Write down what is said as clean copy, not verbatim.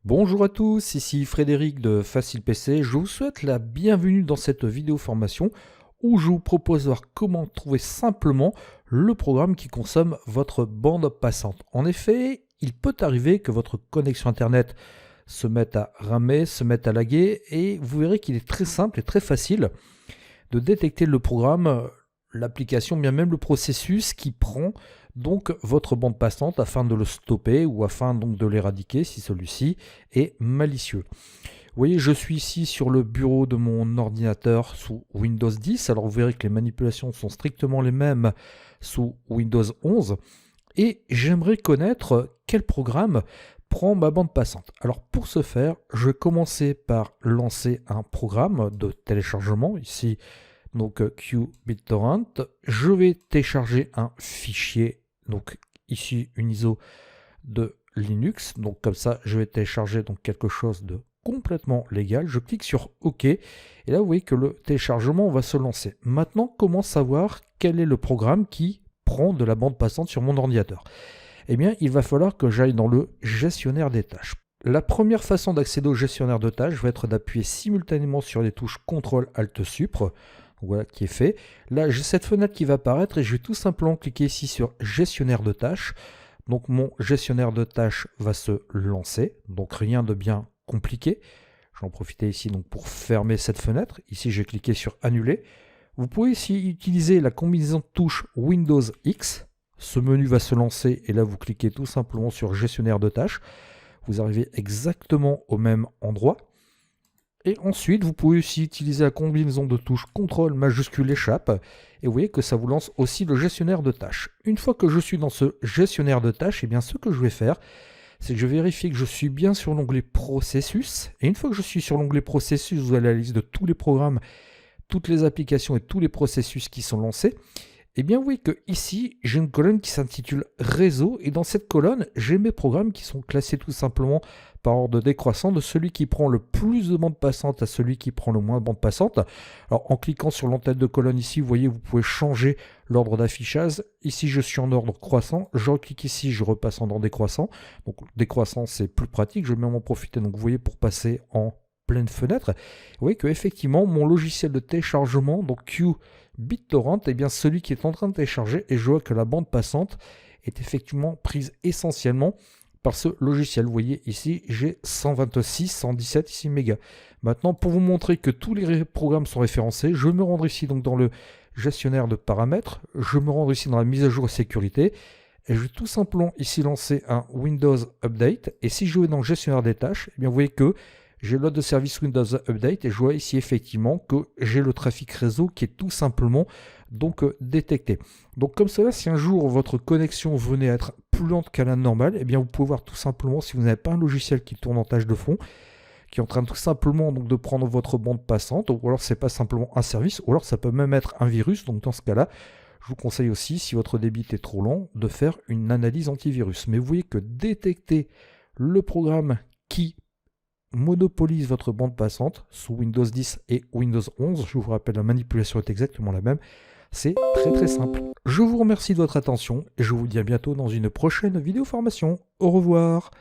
Bonjour à tous, ici Frédéric de Facile PC. Je vous souhaite la bienvenue dans cette vidéo formation où je vous propose de voir comment trouver simplement le programme qui consomme votre bande passante. En effet, il peut arriver que votre connexion internet se mette à ramer, se mette à laguer et vous verrez qu'il est très simple et très facile de détecter le programme, l'application, bien même le processus qui prend donc votre bande passante afin de le stopper ou afin donc de l'éradiquer si celui-ci est malicieux. Vous voyez, je suis ici sur le bureau de mon ordinateur sous Windows 10. Alors vous verrez que les manipulations sont strictement les mêmes sous Windows 11. Et j'aimerais connaître quel programme prend ma bande passante. Alors pour ce faire, je vais commencer par lancer un programme de téléchargement. Ici, donc QBitTorrent. Je vais télécharger un fichier. Donc ici, une ISO de Linux. Donc comme ça, je vais télécharger donc quelque chose de complètement légal. Je clique sur OK. Et là, vous voyez que le téléchargement va se lancer. Maintenant, comment savoir quel est le programme qui prend de la bande passante sur mon ordinateur? Eh bien, il va falloir que j'aille dans le gestionnaire des tâches. La première façon d'accéder au gestionnaire de tâches va être d'appuyer simultanément sur les touches CTRL ALT SUPR. Voilà qui est fait. Là, j'ai cette fenêtre qui va apparaître et je vais tout simplement cliquer ici sur gestionnaire de tâches. Donc mon gestionnaire de tâches va se lancer. Donc rien de bien compliqué. J'en profite ici donc pour fermer cette fenêtre. Ici, je vais cliquer sur annuler. Vous pouvez ici utiliser la combinaison de touches Windows X. Ce menu va se lancer et là, vous cliquez tout simplement sur gestionnaire de tâches. Vous arrivez exactement au même endroit. Et ensuite, vous pouvez aussi utiliser la combinaison de touches CTRL majuscule échappe. Et vous voyez que ça vous lance aussi le gestionnaire de tâches. Une fois que je suis dans ce gestionnaire de tâches, eh bien, ce que je vais faire, c'est que je vérifie que je suis bien sur l'onglet processus. Et une fois que je suis sur l'onglet processus, vous avez la liste de tous les programmes, toutes les applications et tous les processus qui sont lancés. Eh bien, vous voyez que ici, j'ai une colonne qui s'intitule Réseau. Et dans cette colonne, j'ai mes programmes qui sont classés tout simplement par ordre décroissant de celui qui prend le plus de bande passante à celui qui prend le moins de bande passante. Alors, en cliquant sur l'entête de colonne ici, vous voyez, vous pouvez changer l'ordre d'affichage. Ici, je suis en ordre croissant. Je reclique ici, je repasse en ordre décroissant. Donc, décroissant, c'est plus pratique. Je vais même en profiter. Donc, vous voyez, pour passer en pleine fenêtre. Vous voyez que effectivement, mon logiciel de téléchargement, donc QBitTorrent, est bien celui qui est en train de télécharger et je vois que la bande passante est effectivement prise essentiellement par ce logiciel. Vous voyez ici, j'ai 126, 117 ici mégas. Maintenant, pour vous montrer que tous les programmes sont référencés, je vais me rendre ici donc dans le gestionnaire de paramètres, je vais me rendre ici dans la mise à jour sécurité et je vais tout simplement ici lancer un Windows Update. Et si je vais dans le gestionnaire des tâches, eh bien vous voyez que j'ai l'autre de service Windows Update et je vois ici effectivement que j'ai le trafic réseau qui est tout simplement donc détecté. Donc comme cela, si un jour votre connexion venait à être plus lente qu'à la normale, eh bien vous pouvez voir tout simplement si vous n'avez pas un logiciel qui tourne en tâche de fond, qui est en train tout simplement donc de prendre votre bande passante, ou alors c'est pas simplement un service, ou alors ça peut même être un virus. Donc dans ce cas-là, je vous conseille aussi, si votre débit est trop lent, de faire une analyse antivirus. Mais vous voyez que détecter le programme qui monopolise votre bande passante sous Windows 10 et Windows 11, je vous rappelle, la manipulation est exactement la même, c'est très très simple. Je vous remercie de votre attention et je vous dis à bientôt dans une prochaine vidéo formation. Au revoir.